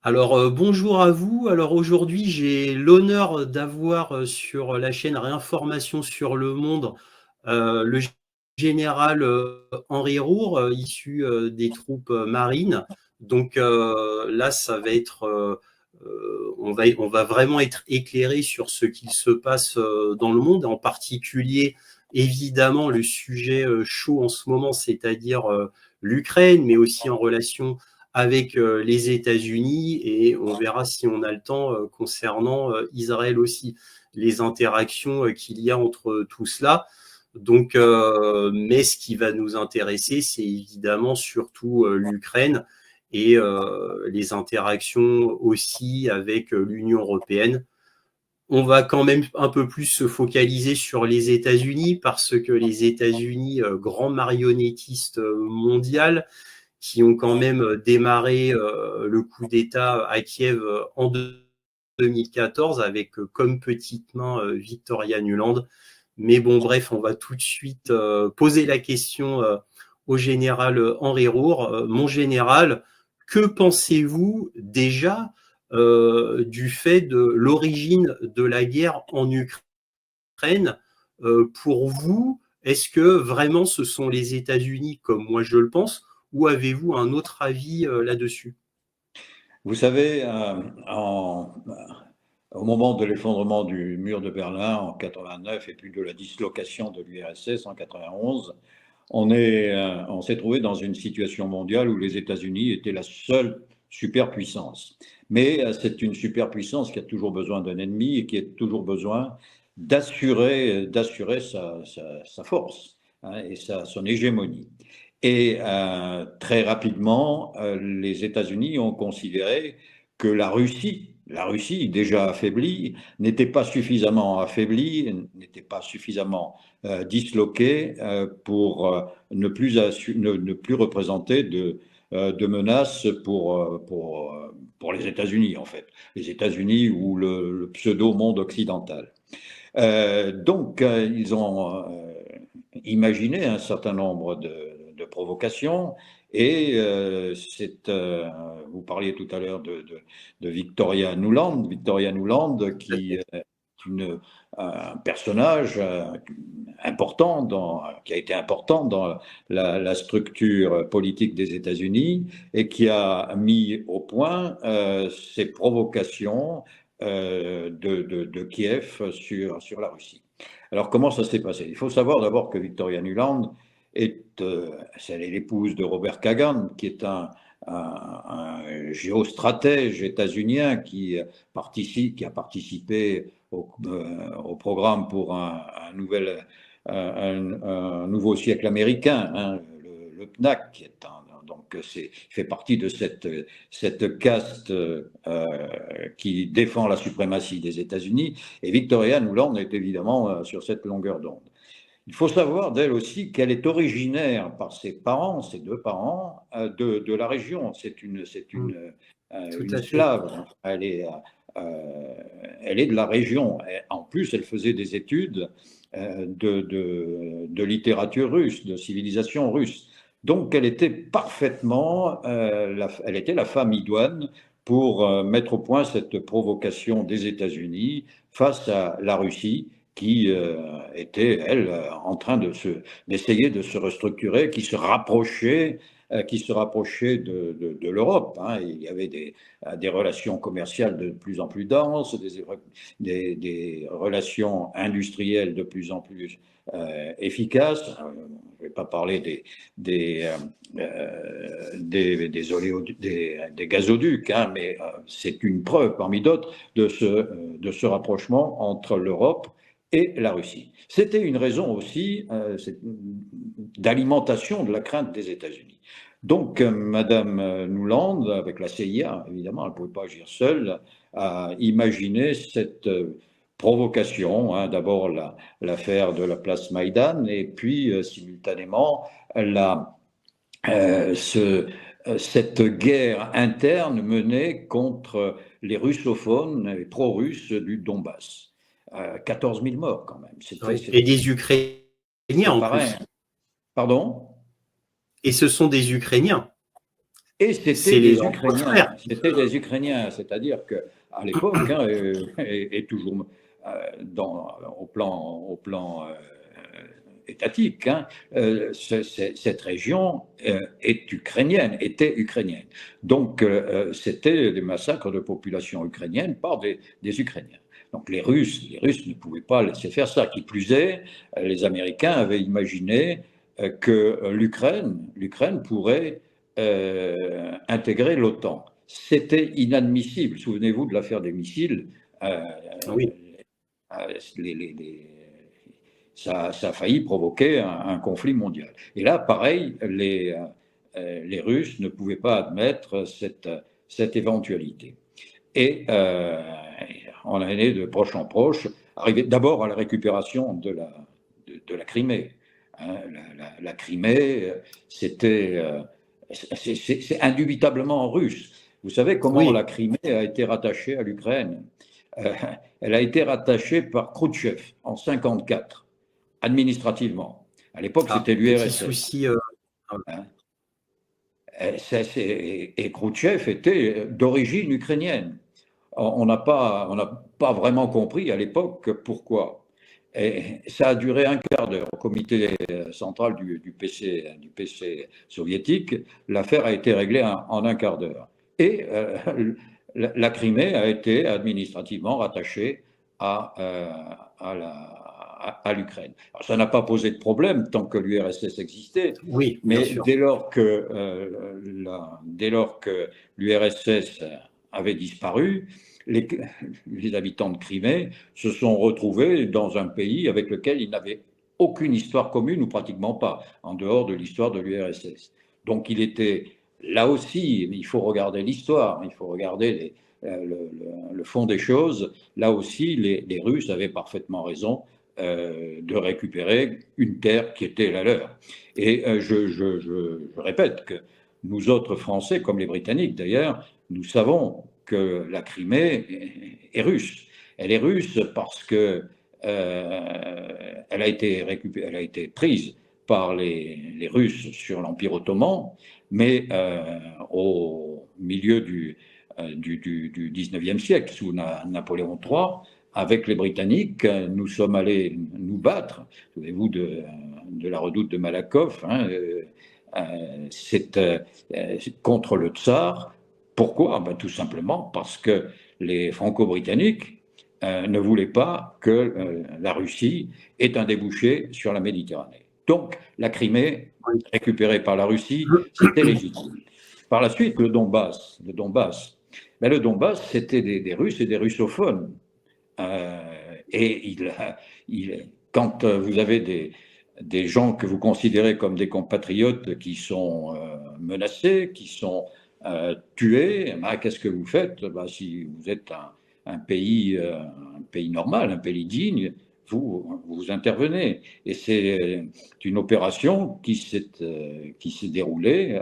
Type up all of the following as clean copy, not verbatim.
Alors, bonjour à vous. Alors aujourd'hui, j'ai l'honneur d'avoir sur la chaîne Réinformation sur le monde le général Henri Roure, issu des troupes marines. Donc là, ça va être, on va vraiment être éclairé sur ce qu'il se passe dans le monde, en particulier, évidemment, le sujet chaud en ce moment, c'est-à-dire l'Ukraine, mais aussi en relation avec les États-Unis, et on verra si on a le temps concernant Israël aussi, les interactions qu'il y a entre tout cela. Donc, mais ce qui va nous intéresser, c'est évidemment surtout l'Ukraine et les interactions aussi avec l'Union européenne. On va quand même un peu plus se focaliser sur les États-Unis parce que les États-Unis, grand marionnettiste mondial, qui ont quand même démarré le coup d'État à Kiev en 2014 avec comme petite main Victoria Nuland. Mais bon, bref, on va tout de suite poser la question au général Henri Roure. Mon général, que pensez-vous déjà du fait de l'origine de la guerre en Ukraine? Pour vous, est-ce que vraiment ce sont les États-Unis, comme moi je le pense, ou avez-vous un autre avis là-dessus? Vous savez, au moment de l'effondrement du mur de Berlin en 89 et puis de la dislocation de l'URSS en 91, on s'est trouvé dans une situation mondiale où les États-Unis étaient la seule superpuissance. Mais c'est une superpuissance qui a toujours besoin d'un ennemi et qui a toujours besoin d'assurer sa force, hein, et son hégémonie. Et très rapidement, les États-Unis ont considéré que la Russie déjà affaiblie, n'était pas suffisamment affaiblie, n'était pas suffisamment disloquée pour ne plus représenter de menaces pour les États-Unis, en fait. Les États-Unis ou le pseudo-monde occidental. Donc, ils ont imaginé un certain nombre de provocations et vous parliez tout à l'heure de Victoria Nuland. Victoria Nuland qui est un personnage important qui a été important dans la structure politique des États-Unis et qui a mis au point ces provocations de Kiev sur la Russie. Alors, comment ça s'est passé? Il faut savoir d'abord que Victoria Nuland elle est l'épouse de Robert Kagan, qui est un géostratège états-unien qui a participé au programme pour un nouveau siècle américain, hein, le PNAC, qui est donc il fait partie de cette caste qui défend la suprématie des États-Unis, et Victoria Nuland est évidemment sur cette longueur d'onde. Il faut savoir d'elle aussi qu'elle est originaire par ses deux parents, de la région. C'est Tout une à fait. slave. Elle est de la région. En plus, elle faisait des études de littérature russe, de civilisation russe. Donc, elle était parfaitement, elle était la femme idoine pour mettre au point cette provocation des États-Unis face à la Russie, qui était, elle, en train d'essayer de se restructurer, qui se rapprochait de l'Europe, hein. Il y avait des relations commerciales de plus en plus denses, des relations industrielles de plus en plus efficaces. Je ne vais pas parler des gazoducs, hein, mais c'est une preuve parmi d'autres de ce rapprochement entre l'Europe et la Russie. C'était une raison aussi d'alimentation de la crainte des États-Unis. Donc, Madame Nuland, avec la CIA, évidemment, elle ne pouvait pas agir seule, a imaginé cette provocation, hein, d'abord l'affaire de la place Maïdan, et puis simultanément cette guerre interne menée contre les russophones et pro-russes du Donbass. 14 000 morts quand même. Oui. Et des Ukrainiens C'est en pareil. plus. Pardon? Et ce sont des Ukrainiens. Et C'est les entre frères. C'était des Ukrainiens, c'est-à-dire qu'à l'époque, hein, et toujours au plan étatique, hein, cette région était ukrainienne. Donc, c'était des massacres de population ukrainienne par des Ukrainiens. Donc, les Russes ne pouvaient pas laisser faire ça. Qui plus est, les Américains avaient imaginé que l'Ukraine pourrait intégrer l'OTAN. C'était inadmissible. Souvenez-vous de l'affaire des missiles. Euh, Oui, les, les, les, ça a failli provoquer un conflit mondial. Et là, pareil, les Russes ne pouvaient pas admettre cette éventualité. Et on est allé de proche en proche, arrivé d'abord à la récupération de la Crimée. Hein, la Crimée, c'est indubitablement russe. Vous savez comment la oui. Crimée a été rattachée à l'Ukraine? Euh, Elle a été rattachée par Khrouchtchev en 1954, administrativement. À l'époque, Ah, c'était petit l'URSS. souci. Ah, Hein. Et Khrouchtchev était d'origine ukrainienne. On n'a pas vraiment compris à l'époque pourquoi. Et ça a duré un quart d'heure. Au comité central du PC soviétique, l'affaire a été réglée en un quart d'heure. Et la Crimée a été administrativement rattachée à, à l'Ukraine. Ça n'a pas posé de problème tant que l'URSS existait, oui, bien mais sûr. dès lors que l'URSS avait disparu, les, les habitants de Crimée se sont retrouvés dans un pays avec lequel ils n'avaient aucune histoire commune, ou pratiquement pas, en dehors de l'histoire de l'URSS. Donc il était, là aussi, il faut regarder l'histoire, il faut regarder le fond des choses. Là aussi, les Russes avaient parfaitement raison de récupérer une terre qui était la leur. Et je répète que nous autres Français, comme les Britanniques d'ailleurs, nous savons que la Crimée est russe. Elle est russe parce que elle a été prise par les Russes sur l'Empire ottoman, mais au milieu du 19e siècle, sous Napoléon III, avec les Britanniques, nous sommes allés nous battre. Souvenez-vous de la redoute de Malakoff, hein, c'est contre le tsar. Pourquoi? Ben, tout simplement parce que les Franco-Britanniques ne voulaient pas que la Russie ait un débouché sur la Méditerranée. Donc, la Crimée, Oui. récupérée par la Russie, c'était légitime. Par la suite, le Donbass, c'était des Russes et des russophones. Et quand vous avez des gens que vous considérez comme des compatriotes qui sont menacés, qui sont tués, ben, qu'est-ce que vous faites? Ben, si vous êtes un pays normal, un pays digne, vous intervenez. Et c'est une opération qui s'est déroulée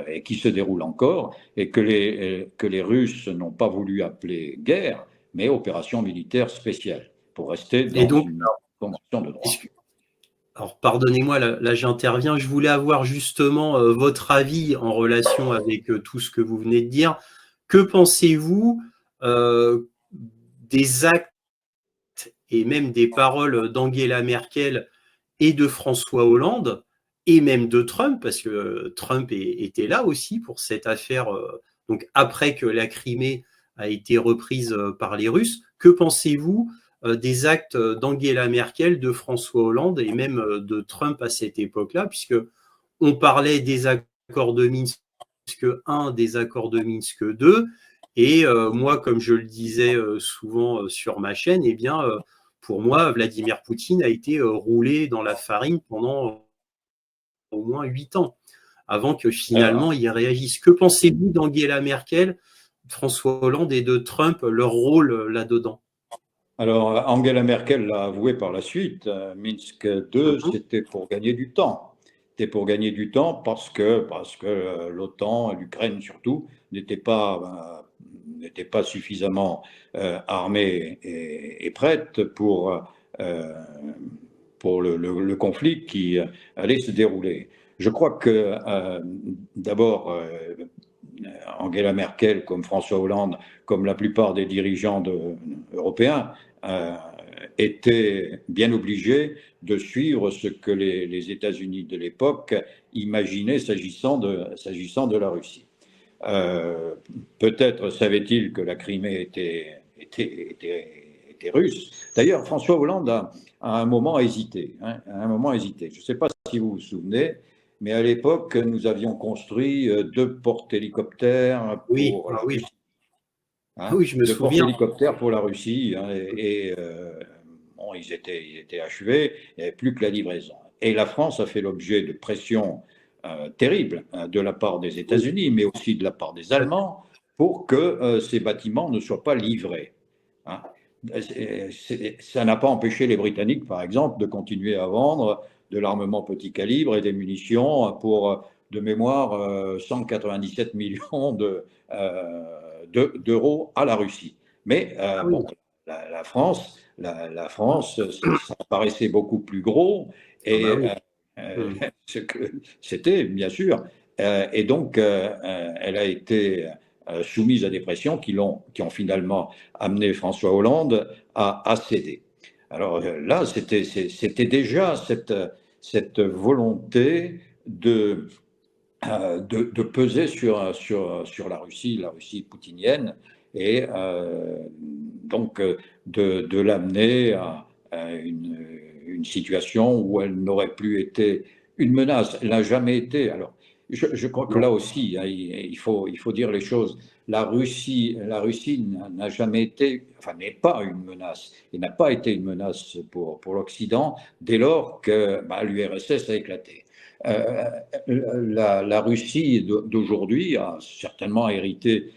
et qui se déroule encore, et que les Russes n'ont pas voulu appeler guerre, mais opération militaire spéciale, pour rester Et dans donc, une convention de droit. alors pardonnez-moi, là, j'interviens. Je voulais avoir justement votre avis en relation avec tout ce que vous venez de dire. Que pensez-vous des actes et même des paroles d'Angela Merkel et de François Hollande et même de Trump, parce que Trump était là aussi pour cette affaire, donc après que la Crimée a été reprise par les Russes. Que pensez-vous des actes d'Angela Merkel, de François Hollande et même de Trump à cette époque-là, puisque on parlait des accords de Minsk 1, des accords de Minsk 2, et moi, comme je le disais souvent sur ma chaîne, eh bien, pour moi, Vladimir Poutine a été roulé dans la farine pendant au moins 8 ans, avant que finalement Alors, il réagisse. Que pensez-vous d'Angela Merkel, François Hollande et de Trump, leur rôle là-dedans? alors, Angela Merkel l'a avoué par la suite, Minsk 2, Mhm. c'était pour gagner du temps. C'était pour gagner du temps parce que l'OTAN, l'Ukraine surtout, n'était pas suffisamment armée et prête euh, pour le conflit qui allait se dérouler. Je crois que d'abord, Angela Merkel, comme François Hollande, comme la plupart des dirigeants européens, étaient bien obligés de suivre ce que les États-Unis de l'époque imaginaient s'agissant de la Russie. Peut-être savait-il que la Crimée était russe. D'ailleurs, François Hollande à un moment hésité. Hein, à un moment hésité. Je ne sais pas si vous vous souvenez, mais à l'époque, nous avions construit 2 porte-hélicoptères Oui, pour ah la oui, Russie. ah Hein, oui, je me 2 porte-hélicoptères pour la Russie. Hein, bon, ils étaient achevés, il n'y avait plus que la livraison. Et la France a fait l'objet de pressions terribles hein, de la part des oui, États-Unis, mais aussi de la part des tout à fait. Allemands, pour que ces bâtiments ne soient pas livrés. Hein. Ça n'a pas empêché les Britanniques, par exemple, de continuer à vendre de l'armement petit calibre et des munitions pour, de mémoire, 197 millions d'euros à la Russie. Mais Ah oui, bon, la France, ça paraissait beaucoup plus gros ah bah et oui. Hmm. ce que c'était, bien sûr. Et donc, elle a été soumise à des pressions qui ont finalement amené François Hollande à céder. Alors là, c'était déjà cette volonté de peser sur la Russie poutinienne, et donc de l'amener à une situation où elle n'aurait plus été une menace. Elle n'a jamais été. Alors, je crois que Non. là aussi, hein, il faut dire les choses. La Russie n'a jamais été, enfin, n'est pas une menace, et n'a pas été une menace pour l'Occident dès lors que l'URSS a éclaté. Euh, la Russie d'aujourd'hui a certainement hérité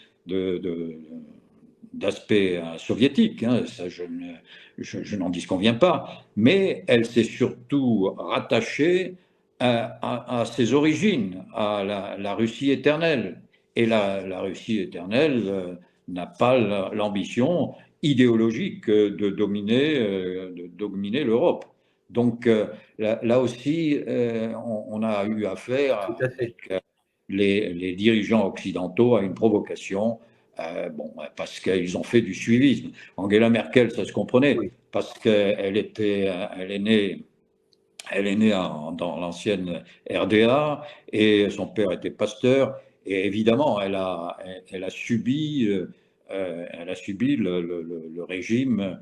d'aspects soviétiques, hein, ça je n'en disconviens pas, mais elle s'est surtout rattachée à ses origines, à la Russie éternelle. Et la Russie éternelle n'a pas l'ambition idéologique de dominer l'Europe. Donc là aussi, on a eu Tout affaire à fait. avec les dirigeants occidentaux à une provocation, bon, parce qu'ils ont fait du suivisme. Angela Merkel, ça se comprenait, Oui. parce elle est née dans l'ancienne RDA, et son père était pasteur, et évidemment, elle a subi, le régime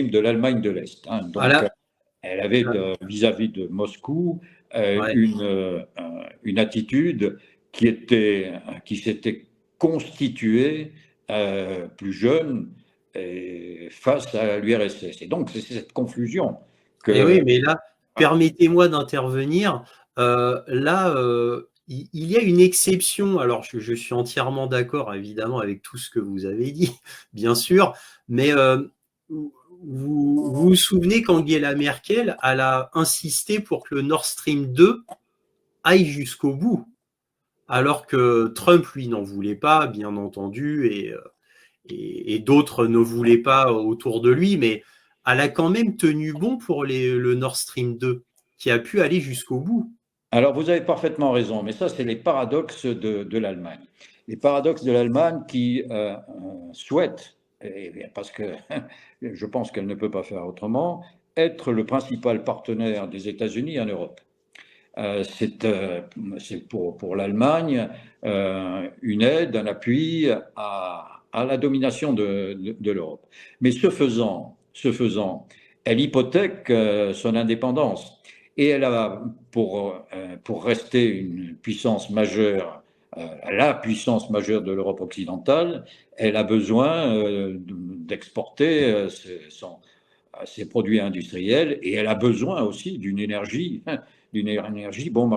de l'Allemagne de l'Est. Hein. Ah Donc, là, elle avait ah, vis-à-vis de Moscou ouais. une attitude qui s'était constituée plus jeune face à l'URSS. Et donc, c'est cette confusion Et oui, que. mais là, permettez-moi d'intervenir. Là, il y a une exception. Alors, je suis entièrement d'accord, évidemment, avec tout ce que vous avez dit, bien sûr. Mais vous souvenez qu'Angela Merkel, elle a insisté pour que le Nord Stream 2 aille jusqu'au bout, alors que Trump, lui, n'en voulait pas, bien entendu, et d'autres ne voulaient pas autour de lui, mais elle a quand même tenu bon pour le Nord Stream 2, qui a pu aller jusqu'au bout. Alors, vous avez parfaitement raison, mais ça, c'est les paradoxes de l'Allemagne. Les paradoxes de l'Allemagne qui souhaite, parce que je pense qu'elle ne peut pas faire autrement, être le principal partenaire des États-Unis en Europe. C'est pour l'Allemagne une aide, un appui à la domination de l'Europe. Mais ce faisant, elle hypothèque son indépendance. Et elle a, pour rester une puissance majeure, la puissance majeure de l'Europe occidentale, elle a besoin d'exporter ses produits industriels, et elle a besoin aussi d'une énergie bon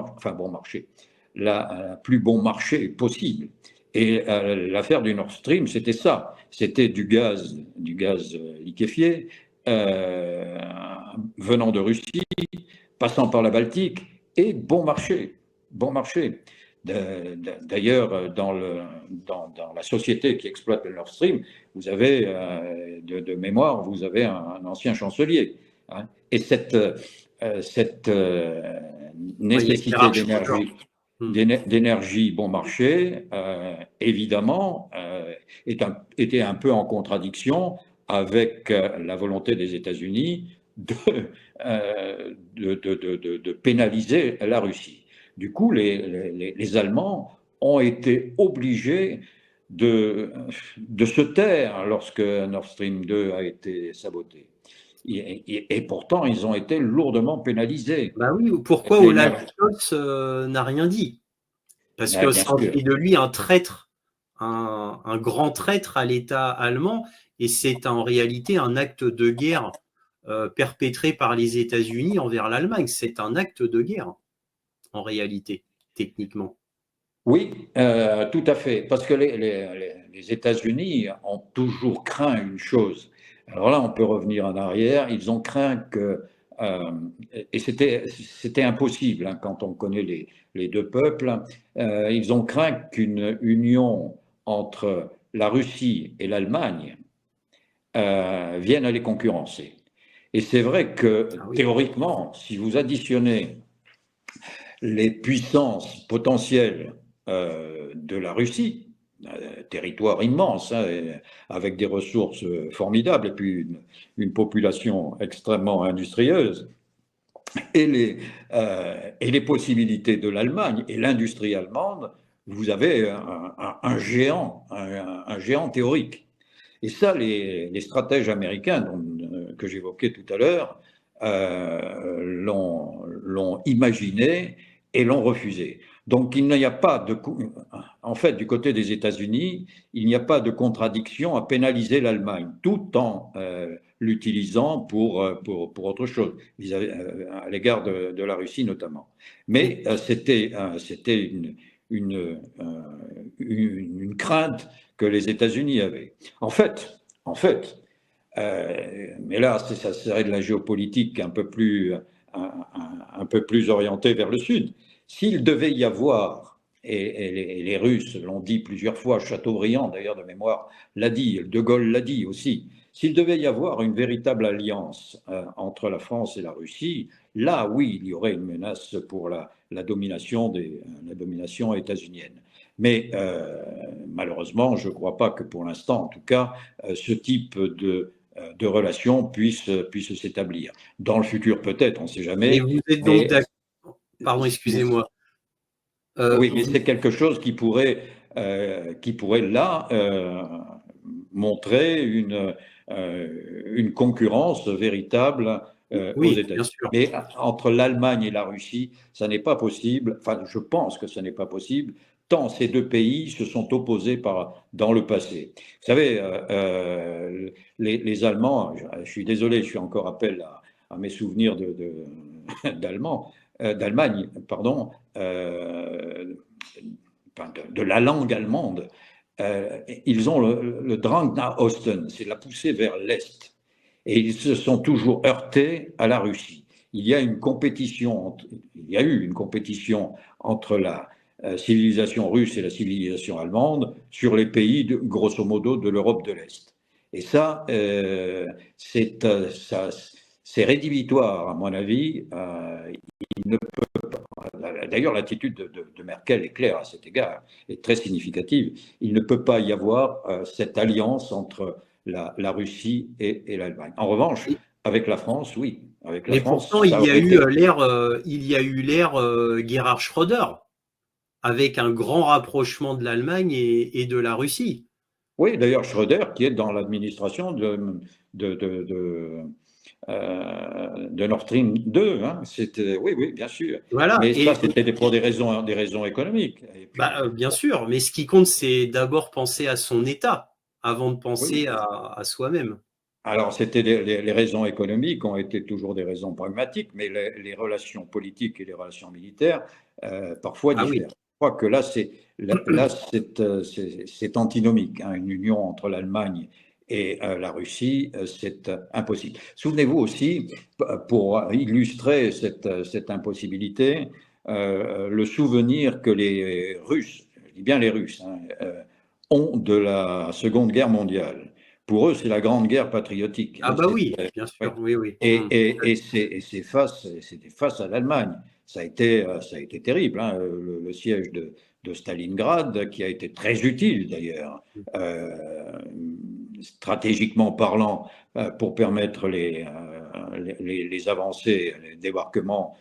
marché, la plus bon marché possible. Et l'affaire du Nord Stream, c'était ça. C'était du gaz liquéfié venant de Russie, passant par la Baltique, et bon marché. Bon marché. D'ailleurs, dans la société qui exploite le Nord Stream, vous avez, de mémoire, vous avez un ancien chancelier. Hein. Et cette Ouais, il y a nécessité Gerhard Schröder. Hmm. d'énergie bon marché, évidemment, était un peu en contradiction avec la volonté des États-Unis de pénaliser la Russie. Du coup, les Allemands ont été obligés de se taire lorsque Nord Stream 2 a été saboté. Et pourtant, ils ont été lourdement pénalisés. Bah oui, pourquoi Olaf L'énergie, Scholz n'a rien dit? Parce que bien ça en sûr. fait de lui un traître, un grand traître à l'État allemand, et c'est en réalité un acte de guerre perpétré par les États-Unis envers l'Allemagne. C'est un acte de guerre, en réalité, techniquement. Oui, tout à fait. Parce que les États-Unis ont toujours craint une chose. Alors là, on peut revenir en arrière. Ils ont craint que, euh, et c'était impossible hein, quand on connaît les deux peuples, ils ont craint qu'une union entre la Russie et l'Allemagne vienne à les concurrencer. Et c'est vrai que Ah oui. théoriquement, si vous additionnez les puissances potentielles de la Russie, territoire immense, hein, avec des ressources formidables, et puis une population extrêmement industrieuse, et les possibilités de l'Allemagne et l'industrie allemande, vous avez un géant, un géant théorique. Et ça, les stratèges américains que j'évoquais tout à l'heure l'ont imaginé et l'ont refusé. Donc il n'y a pas de... En fait, du côté des États-Unis, il n'y a pas de contradiction à pénaliser l'Allemagne, tout en l'utilisant pour autre chose, à l'égard de la Russie notamment. Mais c'était une crainte que les États-Unis avaient. En fait, mais là, ça serait de la géopolitique un peu plus orientée vers le sud. S'il devait y avoir, et les Russes l'ont dit plusieurs fois, Chateaubriand d'ailleurs de mémoire l'a dit, De Gaulle l'a dit aussi, s'il devait y avoir une véritable alliance entre la France et la Russie, là oui, il y aurait une menace pour la domination la domination états-unienne. Mais malheureusement, je ne crois pas que pour l'instant, en tout cas, ce type de relations puissent s'établir. Dans le futur, peut-être, on ne sait Et jamais, vous êtes donc mais, d'accord. Pardon, excusez-moi. oui, mais Vous... c'est quelque chose qui pourrait là montrer une concurrence véritable aux Oui, bien États-Unis. sûr. Mais entre l'Allemagne et la Russie, ça n'est pas possible. Enfin, je pense que ce n'est pas possible, tant ces deux pays se sont opposés dans le passé. Vous savez, les Allemands, je suis désolé, je suis encore appel à mes souvenirs d'Allemand, d'Allemagne, pardon, de la langue allemande. Ils ont le Drang nach Osten, c'est la poussée vers l'Est. Et ils se sont toujours heurtés à la Russie. Il y a eu une compétition entre la civilisation russe et la civilisation allemande sur les pays, grosso modo, de l'Europe de l'Est. Et ça, c'est rédhibitoire, à mon avis. Il ne D'ailleurs, l'attitude de Merkel est claire à cet égard, est très significative. Il ne peut pas y avoir cette alliance entre la Russie et l'Allemagne. En revanche, Et- avec la France, oui. Avec la Mais France, pourtant, ça aurait été. il y a eu l'ère Gerhard Schröder, avec un grand rapprochement de l'Allemagne et de la Russie. Oui, d'ailleurs, Schröder, qui est dans l'administration de, de, de, de Nord Stream 2, hein. C'était, oui, oui, bien sûr. Voilà. Mais ça, c'était pour des raisons économiques. Et puis, Bien sûr, mais ce qui compte, c'est d'abord penser à son État avant de penser oui. à soi-même. Alors, c'était les raisons économiques ont été toujours des raisons pragmatiques, mais les relations politiques et les relations militaires parfois Ah oui. diffèrent. Je crois que là, c'est antinomique, hein. Une union entre l'Allemagne et la Russie, c'est impossible. Souvenez-vous aussi, pour illustrer cette impossibilité, le souvenir que les Russes, je dis bien les Russes, hein, ont de la Seconde Guerre mondiale. pour eux, c'est la grande guerre patriotique. Ah bah oui, bien sûr, oui, oui. Et c'était face à l'Allemagne. Ça a été terrible, hein, le siège de Stalingrad, qui a été très utile d'ailleurs, stratégiquement parlant, pour permettre les avancées, les débarquements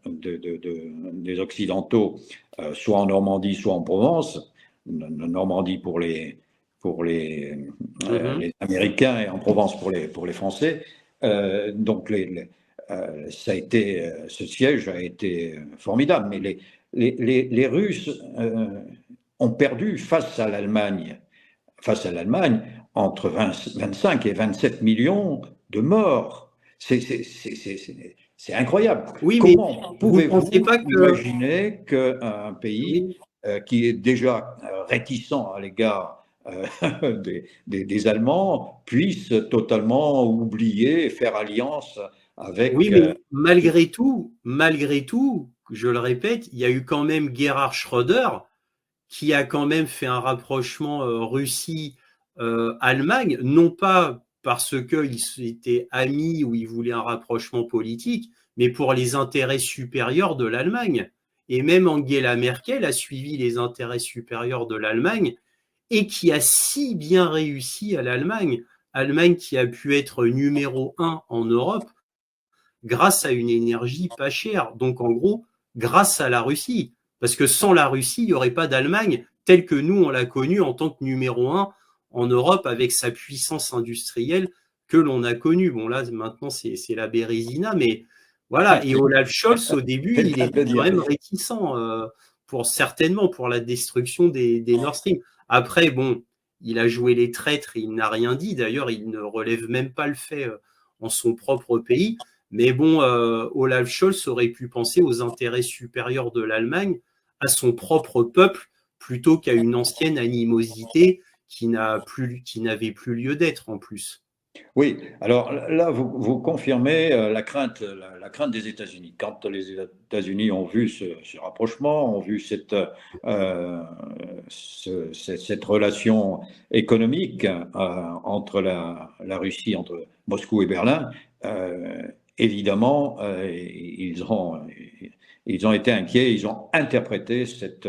des Occidentaux, soit en Normandie, soit en Provence. Normandie les Américains et en Provence pour les Français. Donc, ce siège a été formidable. Mais les Russes ont perdu face à l'Allemagne entre 25 et 27 millions de morts. C'est incroyable. Oui, mais Comment vous ne pouvez-vous pensez pas que… imaginer qu'un pays Oui, qui est déjà réticent à l'égard des Allemands puisse totalement oublier et faire alliance oui, avec… mais malgré tout, je le répète, il y a eu quand même Gerhard Schröder qui a quand même fait un rapprochement Russie-Allemagne, non pas parce qu'ils étaient amis ou ils voulaient un rapprochement politique, mais pour les intérêts supérieurs de l'Allemagne. Et même Angela Merkel a suivi les intérêts supérieurs de l'Allemagne et qui a si bien réussi à l'Allemagne. Allemagne qui a pu être numéro 1 en Europe grâce à une énergie pas chère. Donc en gros, grâce à la Russie. Parce que sans la Russie, il n'y aurait pas d'Allemagne telle que nous, on l'a connue en tant que numéro 1 en Europe avec sa puissance industrielle que l'on a connue. Bon là, maintenant, c'est la Bérésina, mais voilà. Et Olaf Scholz, au début, il était quand même réticent certainement pour la destruction des Nord Stream. Après, bon, il a joué les traîtres, il n'a rien dit. D'ailleurs, il ne relève même pas le fait en son propre pays. Mais bon, Olaf Scholz aurait pu penser aux intérêts supérieurs de l'Allemagne, à son propre peuple, plutôt qu'à une ancienne animosité qui n'avait plus lieu d'être en plus. Oui, alors là, vous confirmez la crainte des États-Unis. Quand les États-Unis ont vu ce rapprochement, ont vu cette relation économique entre la Russie, entre Moscou et Berlin, évidemment, ils ont été inquiets, ils ont interprété cette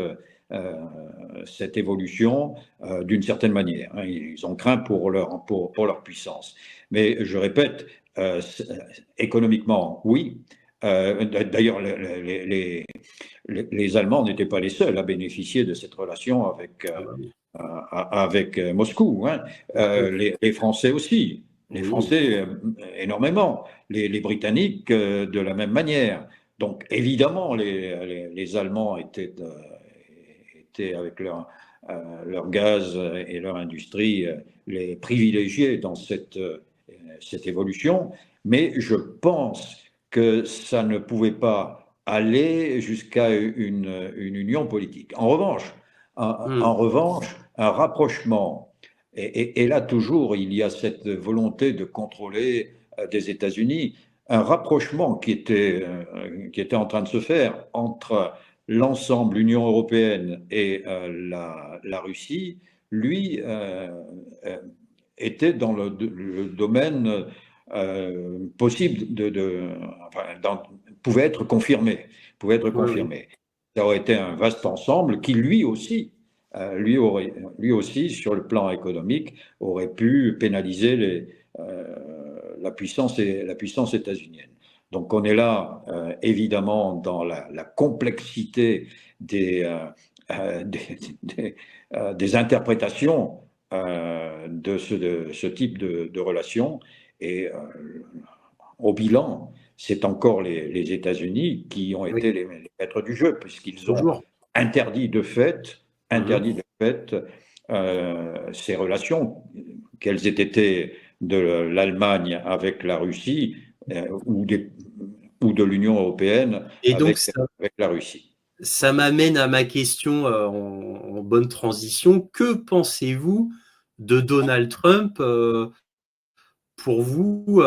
évolution d'une certaine manière. Ils ont craint pour leur puissance. Mais je répète, économiquement, oui. D'ailleurs, les Allemands n'étaient pas les seuls à bénéficier de cette relation avec Moscou. Hein. Les Français aussi. Les Français, énormément. Les Britanniques, de la même manière. Donc, évidemment, les Allemands étaient avec leur gaz et leur industrie les privilégiés dans cette évolution, mais je pense que ça ne pouvait pas aller jusqu'à une union politique. En revanche, un rapprochement, et là toujours il y a cette volonté de contrôler des États-Unis, un rapprochement qui était en train de se faire entre l'ensemble, l'Union européenne et la Russie, lui, était dans le domaine possible pouvait être confirmé. Ça aurait été un vaste ensemble qui, lui aussi, sur le plan économique, aurait pu pénaliser la puissance états-unienne. Donc on est là, évidemment, dans la complexité des interprétations de ce type de relation. Et au bilan, c'est encore les États-Unis qui ont été les maîtres du jeu, puisqu'ils ont interdit de fait ces relations, qu'elles aient été de l'Allemagne avec la Russie ou de l'Union européenne avec la Russie. Ça m'amène à ma question en bonne transition. Que pensez-vous de Donald Trump pour vous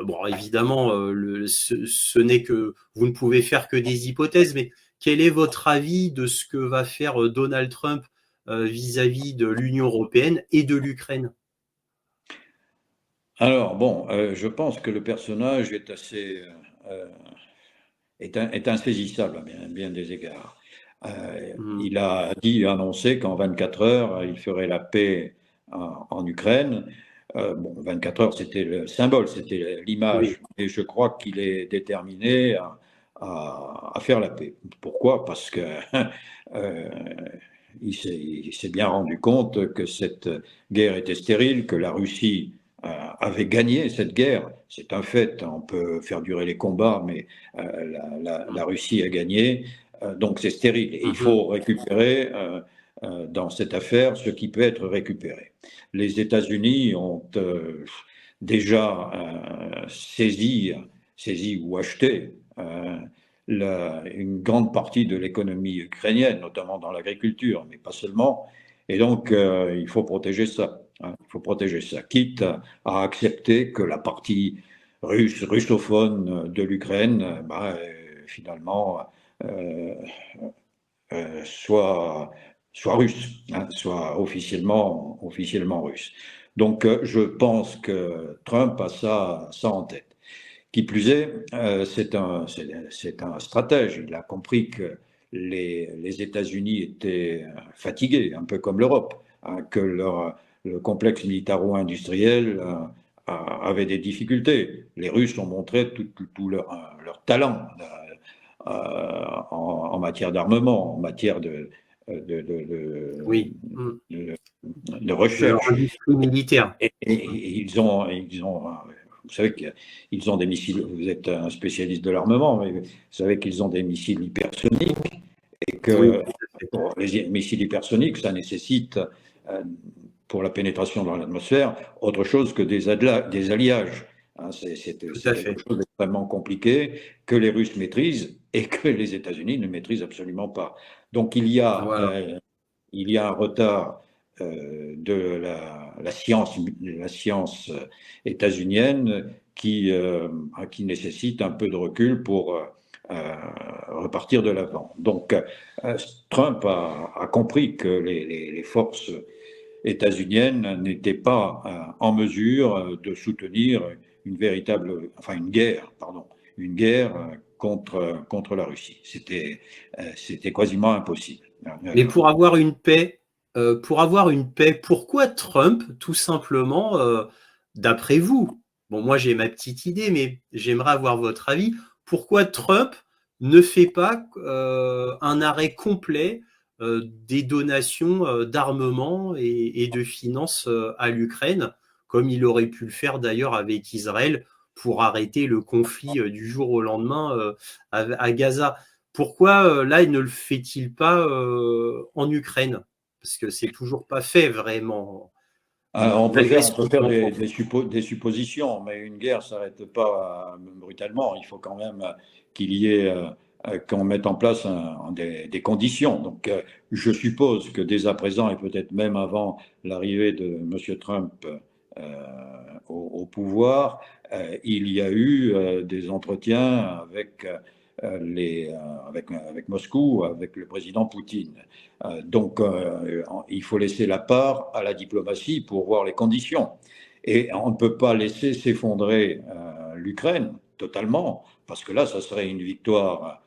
bon, évidemment, ce n'est que vous ne pouvez faire que des hypothèses, mais quel est votre avis de ce que va faire Donald Trump vis-à-vis de l'Union européenne et de l'Ukraine? Alors, bon, je pense que le personnage est assez, est insaisissable à bien des égards. Mmh. Il a annoncé qu'en 24 heures, il ferait la paix en Ukraine. Bon, 24 heures, c'était le symbole, c'était Oui. l'image, et je crois qu'il est déterminé à faire la paix. Pourquoi? Parce que euh, il s'est bien rendu compte que cette guerre était stérile, que la Russie avait gagné cette guerre. C'est un fait, on peut faire durer les combats, mais la Russie a gagné, donc c'est stérile. Et il Mmh. faut récupérer dans cette affaire ce qui peut être récupéré. Les États-Unis ont déjà saisi ou acheté une grande partie de l'économie ukrainienne, notamment dans l'agriculture, mais pas seulement. Et donc, il faut protéger ça. Hein, il faut protéger ça, quitte à accepter que la partie russophone de l'Ukraine, finalement, euh, soit russe, hein, soit officiellement russe. Donc, je pense que Trump a ça en tête. Qui plus est, c'est un stratège. Il a compris que les États-Unis étaient fatigués, un peu comme l'Europe, hein, que le complexe militaro-industriel avait des difficultés. Les Russes ont montré tout leur talent en matière d'armement, en matière de, de, Oui. Mmh. de De leur recherche. industrie militaire. Et vous savez qu'ils ont des missiles, vous êtes un spécialiste de l'armement, mais vous savez qu'ils ont des missiles hypersoniques et Oui, que tout à fait. pour les missiles hypersoniques, ça nécessite, euh, pour la pénétration dans l'atmosphère, autre chose que des alliages. Hein, Tout c'est à quelque fait. chose d'extrêmement compliqué que les Russes maîtrisent et que les États-Unis ne maîtrisent absolument pas. Donc Voilà. il y a un retard de la science états-unienne qui nécessite un peu de recul pour repartir de l'avant. Donc, Trump a compris que les forces états-uniennes n'étaient pas en mesure de soutenir une guerre, pardon, une guerre contre la Russie. C'était quasiment impossible. Mais pour avoir une paix, pourquoi Trump, tout simplement, d'après vous, bon, moi j'ai ma petite idée, mais j'aimerais avoir votre avis, pourquoi Trump ne fait pas un arrêt complet des donations d'armement et de finances à l'Ukraine, comme il aurait pu le faire d'ailleurs avec Israël pour arrêter le conflit du jour au lendemain à Gaza. Pourquoi là, il ne le fait-il pas en Ukraine? Parce que c'est toujours pas fait vraiment, malgré On ce peut qu'on faire entend. des suppositions, mais une guerre s'arrête pas brutalement. Il faut quand même qu'il y ait, qu'on mette en place des conditions. Donc, je suppose que dès à présent, et peut-être même avant l'arrivée de M. Trump au pouvoir, il y a eu des entretiens avec Moscou, avec le président Poutine. Donc, il faut laisser la part à la diplomatie pour voir les conditions. Et on ne peut pas laisser s'effondrer l'Ukraine totalement, parce que là, ça serait une victoire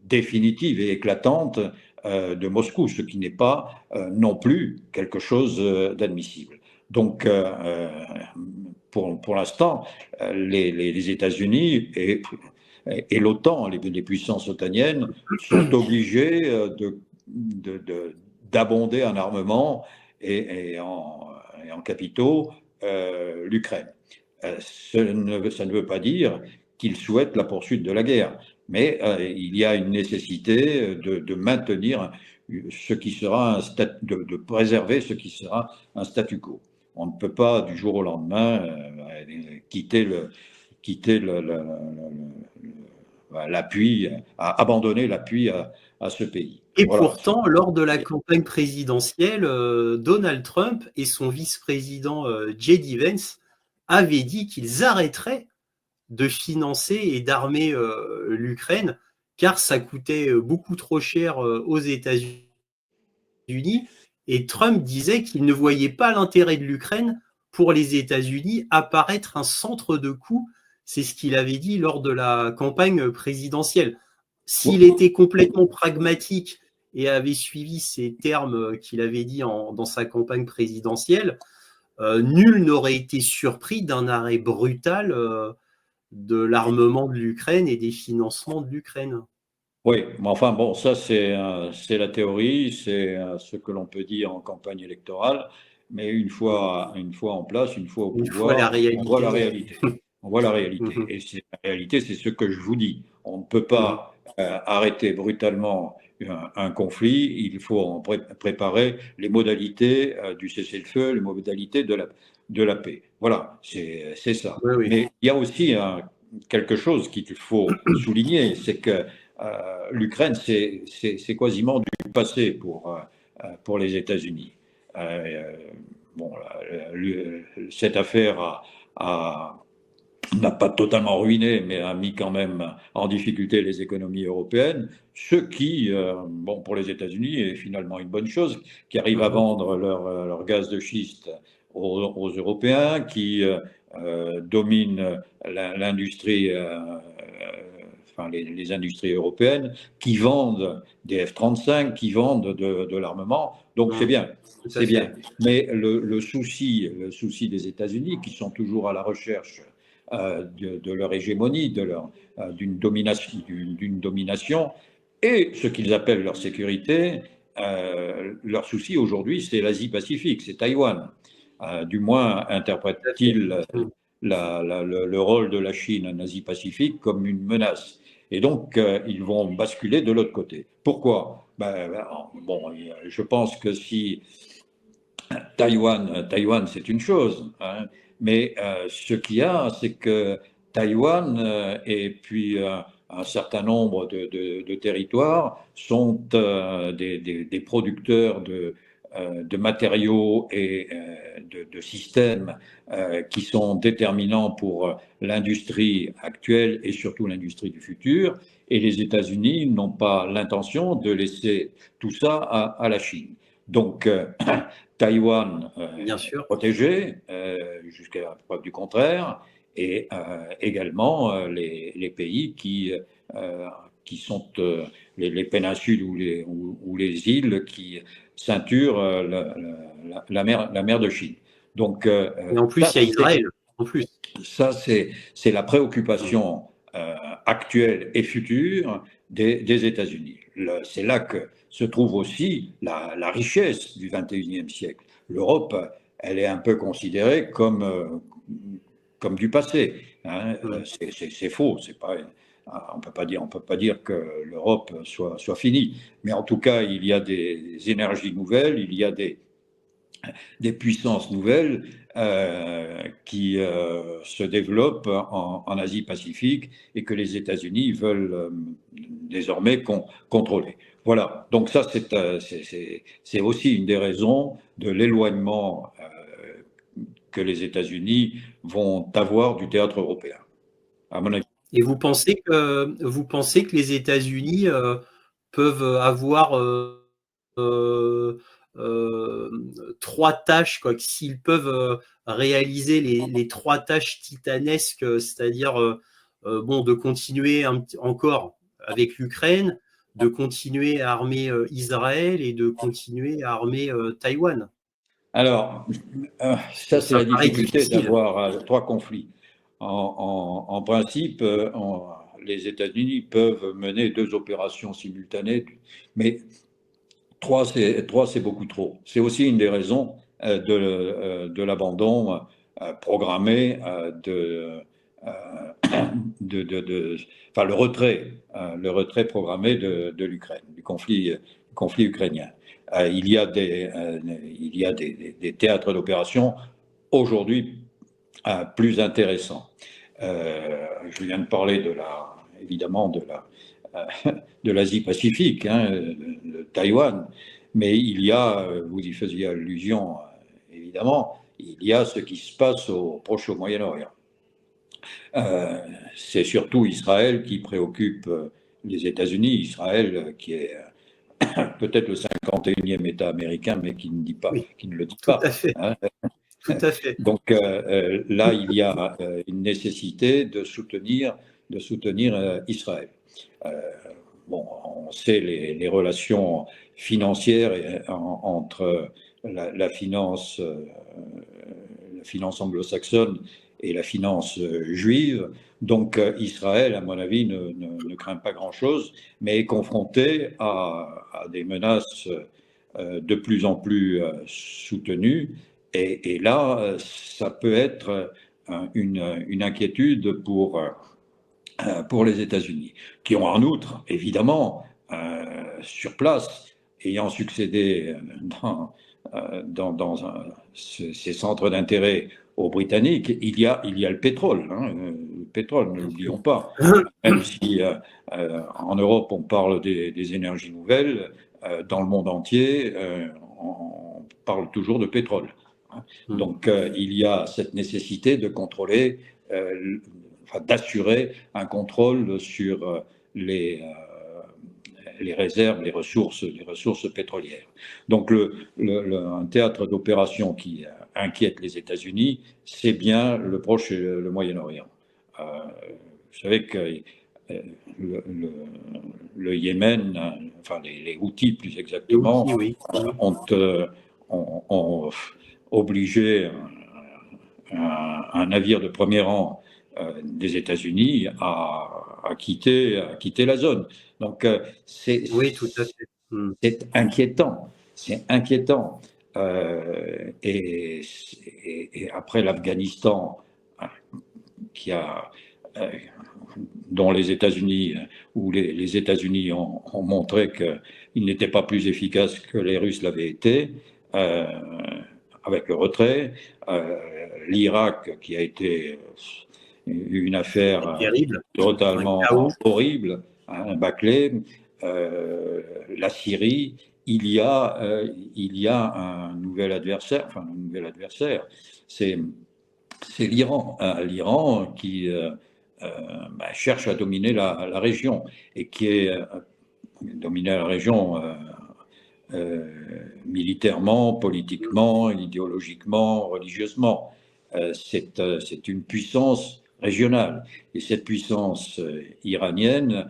définitive et éclatante de Moscou, ce qui n'est pas non plus quelque chose d'admissible. Donc, pour l'instant, les États-Unis et l'OTAN, les puissances otaniennes, sont obligées d'abonder en armement et en capitaux l'Ukraine. Ça ne veut pas dire qu'ils souhaitent la poursuite de la guerre, mais il y a une nécessité de maintenir ce qui sera de préserver ce qui sera un statu quo. On ne peut pas du jour au lendemain quitter l'appui, abandonner l'appui à ce pays. Et Voilà. pourtant, lors de la campagne présidentielle, Donald Trump et son vice-président J.D. Vance avaient dit qu'ils arrêteraient de financer et d'armer l'Ukraine, car ça coûtait beaucoup trop cher aux États-Unis Et Trump disait qu'il ne voyait pas l'intérêt de l'Ukraine pour les États-Unis apparaître un centre de coût. C'est ce qu'il avait dit lors de la campagne présidentielle. S'il était complètement pragmatique et avait suivi ces termes qu'il avait dit dans sa campagne présidentielle, nul n'aurait été surpris d'un arrêt brutal de l'armement de l'Ukraine et des financements de l'Ukraine. Oui, mais enfin bon, ça c'est la théorie, c'est ce que l'on peut dire en campagne électorale, mais une fois en place, une fois au Une fois la pouvoir, on voit réalité. la réalité. On voit la réalité. Mhm. Et la réalité, c'est ce que je vous dis. On ne peut pas arrêter brutalement un conflit, il faut en préparer les modalités du cessez-le-feu, les modalités de la paix. Voilà, c'est ça. Oui, oui. Mais il y a aussi quelque chose qu'il faut souligner, c'est que l'Ukraine, c'est quasiment du passé pour les États-Unis. Euh, bon, cette affaire n'a pas totalement ruiné, mais a mis quand même en difficulté les économies européennes, ce qui, bon, pour les États-Unis, est finalement une bonne chose, qui arrivent à vendre leur gaz de schiste aux Européens, qui dominent l'industrie, enfin les industries européennes, qui vendent des F-35, qui vendent de l'armement. Donc c'est bien, Tout à c'est bien. fait. Mais le souci des États-Unis, qui sont toujours à la recherche de leur hégémonie, d'une domination, et ce qu'ils appellent leur sécurité, leur souci aujourd'hui, c'est l'Asie-Pacifique, c'est Taïwan. Du moins Tout à fait. interprète-t-il le rôle de la Chine en Asie-Pacifique comme une menace. Et donc, ils vont basculer de l'autre côté. Pourquoi? Bon, je pense que si Taïwan, c'est une chose, hein, mais ce qu'il y a, c'est que Taïwan et puis un certain nombre de territoires sont des producteurs de matériaux et de systèmes qui sont déterminants pour l'industrie actuelle et surtout l'industrie du futur. Et les États-Unis n'ont pas l'intention de laisser tout ça à la Chine. Donc, Taïwan Bien sûr. protégé jusqu'à preuve du contraire, et également les pays qui sont les péninsules ou les îles qui ceinturent la mer de Chine. Donc Et en plus, il y a Israël. En plus. ça, c'est la préoccupation actuelle et future des États-Unis. C'est là que se trouve aussi la richesse du XXIe siècle. L'Europe, elle est un peu considérée comme du passé, hein. C'est faux. C'est pas, on peut pas dire que l'Europe soit finie. Mais en tout cas, il y a des énergies nouvelles, il y a des puissances nouvelles qui se développent en Asie-Pacifique et que les États-Unis veulent désormais contrôler. Voilà, donc ça c'est aussi une des raisons de l'éloignement que les États-Unis vont avoir du théâtre européen, à mon avis. Et vous pensez que les États-Unis peuvent avoir trois tâches, quoi, que s'ils peuvent réaliser les trois tâches titanesques, c'est-à-dire bon, de continuer encore avec l'Ukraine, de continuer à armer Israël et de continuer à armer Taïwan. Alors, ça Bon, c'est ça la paraît difficulté difficile. d'avoir trois conflits. En principe, les États-Unis peuvent mener deux opérations simultanées, mais trois, c'est beaucoup trop. C'est aussi une des raisons de l'abandon programmé euh, enfin le retrait programmé de l'Ukraine, du conflit ukrainien. Il y a des théâtres d'opération aujourd'hui plus intéressants. Je viens de parler évidemment de l'Asie-Pacifique, hein, de Taïwan, mais il y a, vous y faisiez allusion évidemment, il y a ce qui se passe au Proche au Moyen-Orient. C'est surtout Israël qui préoccupe les États-Unis, Israël qui est peut-être le 51e État américain, mais qui ne dit pas, Oui, qui ne le dit tout à pas. fait, Hein. tout à fait. Donc là, il y a une nécessité de soutenir Israël. Euh, bon, on sait les relations financières entre la finance, la finance anglo-saxonne et la finance juive. Donc Israël, à mon avis, ne craint pas grand-chose, mais est confronté à des menaces de plus en plus soutenues. Et là, ça peut être une inquiétude pour les États-Unis, qui ont en outre, évidemment, sur place, ayant succédé dans ces centres d'intérêt aux Britanniques, il y a le pétrole. Hein, le pétrole, ne l'oublions pas. Même si en Europe on parle des énergies nouvelles, dans le monde entier on parle toujours de pétrole. Hein. Donc il y a cette nécessité de contrôler, d'assurer un contrôle sur les réserves, les ressources pétrolières. Donc un théâtre d'opération qui inquiète les États-Unis, c'est bien le Proche et le Moyen-Orient. Vous savez que le, le, le Yémen, enfin les Houthis plus Les exactement, outils, oui. ont obligé un navire de premier rang des États-Unis à quitter la zone. Donc Oui, tout à fait. c'est inquiétant, c'est inquiétant. Et après l'Afghanistan, qui a dont les États-Unis, où les États-Unis ont montré qu'ils n'étaient pas plus efficaces que les Russes l'avaient été, euh, avec le retrait. L'Irak, qui a été une affaire Terrible. Un totalement chaos. horrible, hein, bâclée. La Syrie, il y a un nouvel adversaire, c'est l'Iran, hein, l'Iran qui cherche à dominer la région et qui est dominer la région militairement, politiquement, idéologiquement, religieusement. C'est une puissance régionale. Et cette puissance iranienne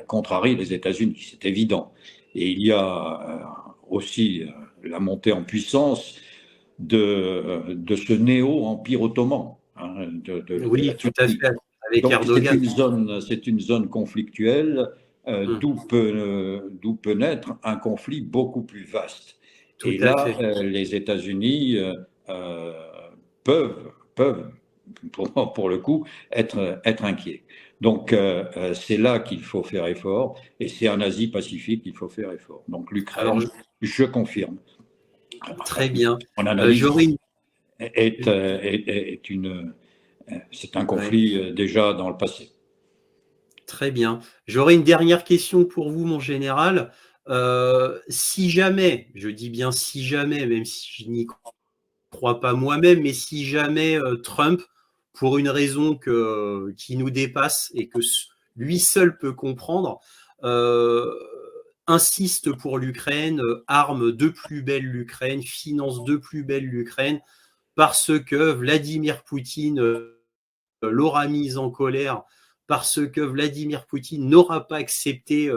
contrarie les États-Unis, c'est évident. Et il y a aussi la montée en puissance de ce néo-empire ottoman, hein, de la Oui, tout à Turquie. fait. Avec Donc Erdogan. c'est une zone conflictuelle d'où peut naître un conflit beaucoup plus vaste. Tout Et à là, fait. les États-Unis euh, peuvent pour le coup, être inquiets. Donc c'est là qu'il faut faire effort, et c'est en Asie-Pacifique qu'il faut faire effort. Donc Alors, l'Ukraine, je confirme. très bien. Mon analyse J'aurais une... c'est un Ouais, conflit déjà dans le passé. très bien. J'aurais une dernière question pour vous, mon général. Si jamais, je dis bien si jamais, même si je n'y crois pas moi-même, mais si jamais Trump, pour une raison qui nous dépasse et que lui seul peut comprendre, euh, insiste pour l'Ukraine, arme de plus belle l'Ukraine, finance de plus belle l'Ukraine, parce que Vladimir Poutine l'aura mise en colère, parce que Vladimir Poutine n'aura pas accepté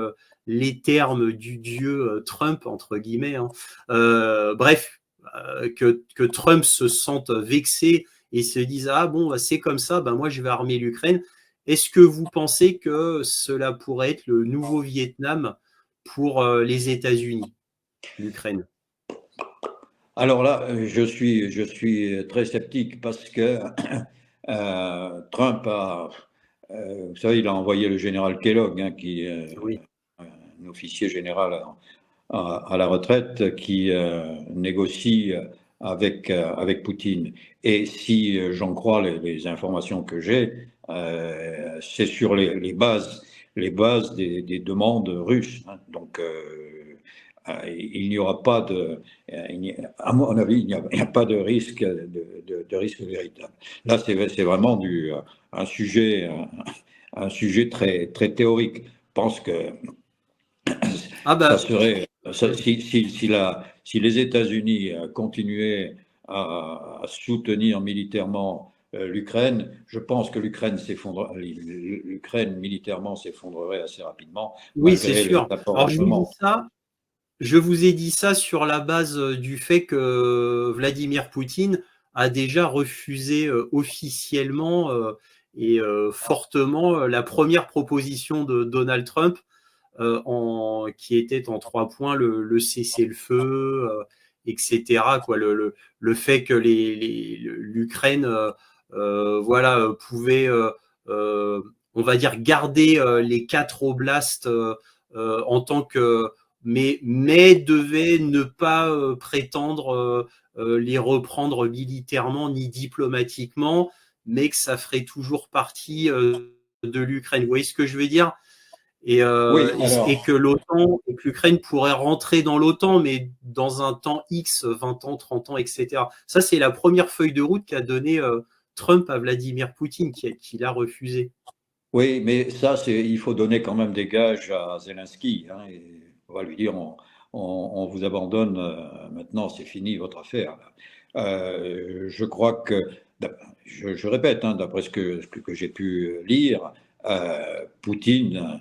les termes du dieu Trump, entre guillemets. Hein. Bref, que Trump se sente vexé et se dise ah bon, c'est comme ça, ben moi je vais armer l'Ukraine. Est-ce que vous pensez que cela pourrait être le nouveau Vietnam pour les États-Unis, l'Ukraine? Alors là, je suis très sceptique parce que Trump vous savez, il a envoyé le général Kellogg, hein, qui est Oui, un officier général à la retraite, qui négocie avec Poutine. Et si j'en crois les informations que j'ai, c'est sur les bases des demandes russes. Hein. Donc, il n'y aura pas à mon avis, il n'y a pas de risque, de risque véritable. Là, c'est vraiment un sujet très, très théorique. Je pense que Ah Ça bah, serait, si les États-Unis continuaient à soutenir militairement l'Ukraine, je pense que l'Ukraine militairement s'effondrerait assez rapidement, oui, c'est malgré les sûr. apports Alors je vous dis d'armement. ça, je vous ai dit ça sur la base du fait que Vladimir Poutine a déjà refusé officiellement et fortement la première proposition de Donald Trump qui était en 3 points le cessez-le-feu, etc. Quoi, le fait que l'Ukraine voilà, pouvait, on va dire, garder les 4 oblasts en tant que mais devait ne pas prétendre les reprendre militairement ni diplomatiquement, mais que ça ferait toujours partie de l'Ukraine. Vous voyez ce que je veux dire? Oui, Et que l'OTAN, et que l'Ukraine pourrait rentrer dans l'OTAN, mais dans un temps X, 20 ans, 30 ans, etc. Ça, c'est la première feuille de route qu'a donné Trump à Vladimir Poutine, qui l'a refusé. oui, mais ça, il faut donner quand même des gages à Zelensky, hein, et on va lui dire, on vous abandonne, maintenant, c'est fini votre affaire, là. Je crois que, je répète, hein, d'après ce que j'ai pu lire, Poutine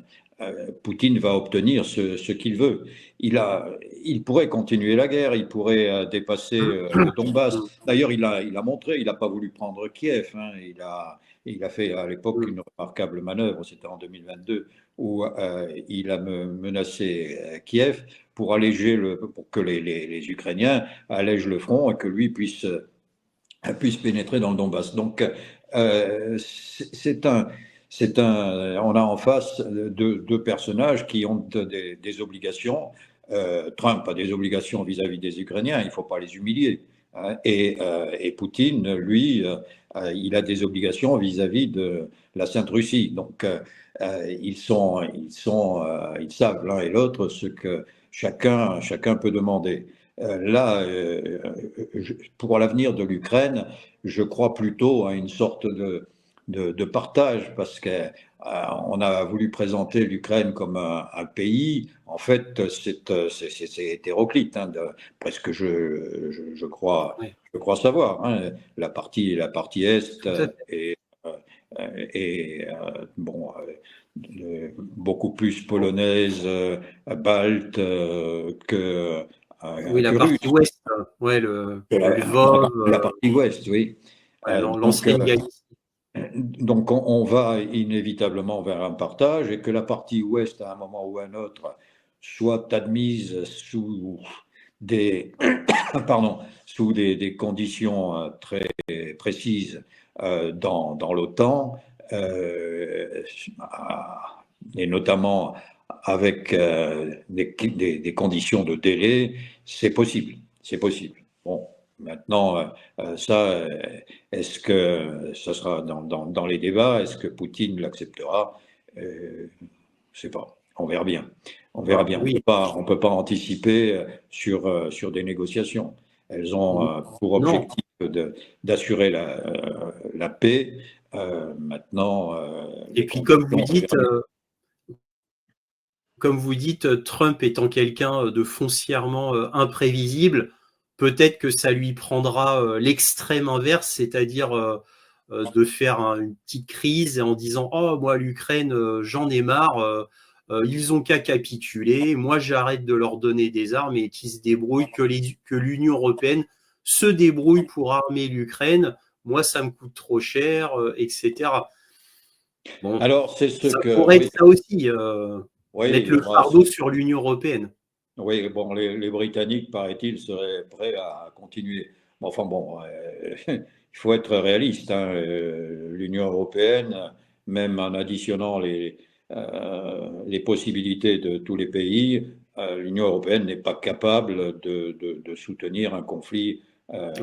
va obtenir ce qu'il veut. Il pourrait continuer la guerre, il pourrait dépasser le Donbass. D'ailleurs, il a montré, il n'a pas voulu prendre Kiev, hein, il a fait à l'époque une remarquable manœuvre, c'était en 2022, où il a menacé Kiev pour que les Ukrainiens allègent le front et que lui puisse pénétrer dans le Donbass. Donc, c'est on a en face deux personnages qui ont des obligations. Trump a des obligations vis-à-vis des Ukrainiens, il ne faut pas les humilier, hein. Et Poutine, lui, il a des obligations vis-à-vis de la Sainte-Russie. Donc, ils savent l'un et l'autre ce que chacun peut demander. Là, pour l'avenir de l'Ukraine, je crois plutôt à une sorte de partage, parce qu'on a voulu présenter l'Ukraine comme un pays. En fait, c'est hétéroclite, hein, presque Ouais, je crois savoir, hein. La partie Est tout à fait. bon, beaucoup plus polonaise, balte Oui, la que russe. partie ouest, ouais, le Lvov, La partie ouest, oui. ouais, Donc, l'ancienne Galicie. on va inévitablement vers un partage, et que la partie ouest, à un moment ou à un autre, soit admise sous des, pardon, sous des conditions très précises dans l'OTAN, euh, et notamment avec des conditions de délai, c'est possible. C'est possible. Bon, maintenant, ça, est-ce que ça sera dans les débats? Est-ce que Poutine l'acceptera? Je sais pas. On verra bien. On verra Bah, bien. oui. On peut pas anticiper sur des négociations. Elles ont pour Non. objectif d'assurer la paix. Maintenant, Et les puis, conditions, on verra bien. comme vous dites, Trump étant quelqu'un de foncièrement imprévisible, peut-être que ça lui prendra l'extrême inverse, c'est-à-dire de faire une petite crise en disant oh moi l'Ukraine j'en ai marre, ils ont qu'à capituler, moi j'arrête de leur donner des armes et qu'ils se débrouillent, que l'Union européenne se débrouille pour armer l'Ukraine, moi ça me coûte trop cher, etc. Bon, Alors, c'est ce ça que, pourrait être oui, ça aussi, oui, mettre il y le aura fardeau sur l'Union européenne. Oui, bon, les Britanniques, paraît-il, seraient prêts à continuer. Mais enfin bon, il faut être réaliste, hein. L'Union européenne, même en additionnant les possibilités de tous les pays, l'Union européenne n'est pas capable de soutenir un conflit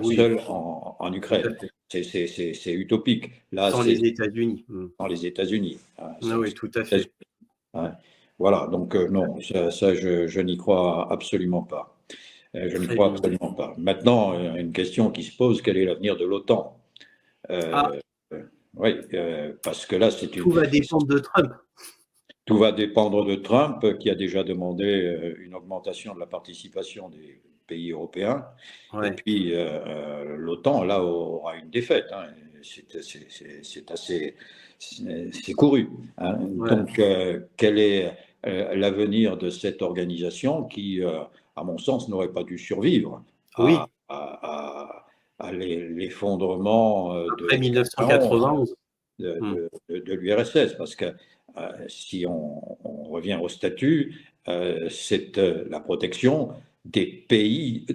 Oui, seul en tout à Ukraine. fait. C'est utopique. Là, Sans c'est les États-Unis. Mm. dans les États-Unis, hein. Ah oui, tout à fait. Ouais. Voilà, donc non, ça, je n'y crois absolument pas. Je n'y Très crois bien. absolument pas. Maintenant, une question qui se pose, quel est l'avenir de l'OTAN? Ah, Euh, oui, parce que là, tout va dépendre de Trump. Tout va dépendre de Trump, qui a déjà demandé une augmentation de la participation des pays européens. Et Ouais. puis, l'OTAN, là, aura une défaite, hein. C'est assez, c'est couru, hein. Ouais. Donc, quel est l'avenir de cette organisation qui, à mon sens, n'aurait pas dû survivre à, Oui, à l'effondrement après de 91 1991. Hmm. de l'URSS, parce que si on revient au statut, c'est la protection des pays,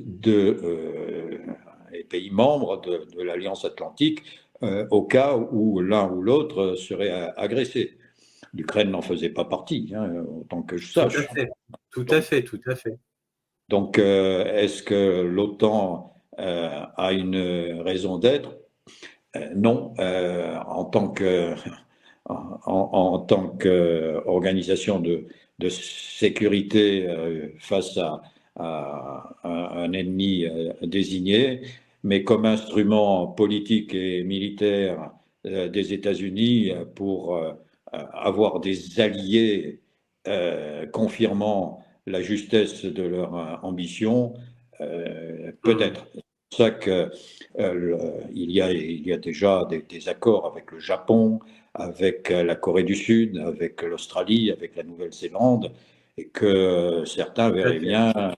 les pays membres de l'Alliance Atlantique au cas où l'un ou l'autre serait agressé. L'Ukraine n'en faisait pas partie, hein, autant que je Tout à sache. fait. Tout à Donc, fait, tout à fait. est-ce que l'OTAN a une raison d'être? Non, en tant qu'organisation de sécurité face à un ennemi désigné, mais comme instrument politique et militaire des États-Unis pour avoir des alliés confirmant la justesse de leur ambition, Hmm. peut-être. C'est pour ça que il y a déjà des accords avec le Japon, avec la Corée du Sud, avec l'Australie, avec la Nouvelle-Zélande, et que certains Tout à verraient fait. bien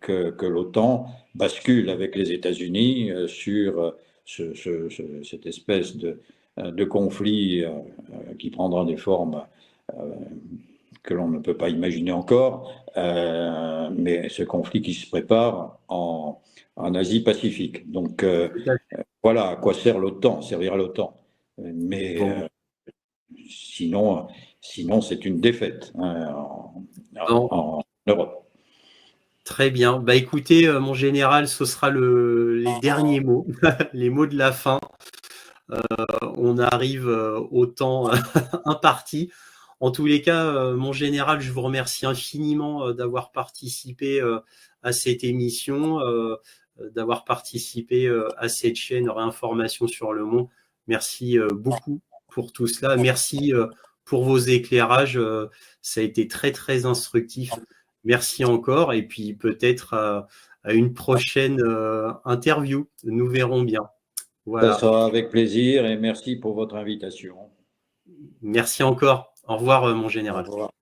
que l'OTAN bascule avec les États-Unis sur cette espèce de conflit qui prendra des formes euh, que l'on ne peut pas imaginer encore, mais ce conflit qui se prépare en Asie-Pacifique. Donc Tout à fait. voilà à quoi sert l'OTAN, servir à l'OTAN. Mais Bon. sinon c'est une défaite, hein, Bon. en Europe. Très bien. Bah écoutez, mon général, ce sera les derniers mots, les mots de la fin. On arrive au temps imparti. En tous les cas, mon général, je vous remercie infiniment d'avoir participé à cette émission, d'avoir participé à cette chaîne Réinformation sur le Monde. Merci beaucoup pour tout cela. Merci pour vos éclairages. Ça a été très, très instructif. Merci encore. Et puis peut-être à une prochaine interview. Nous verrons bien. Ça Voilà. sera avec plaisir et merci pour votre invitation. Merci encore. Au revoir, mon Au général. revoir.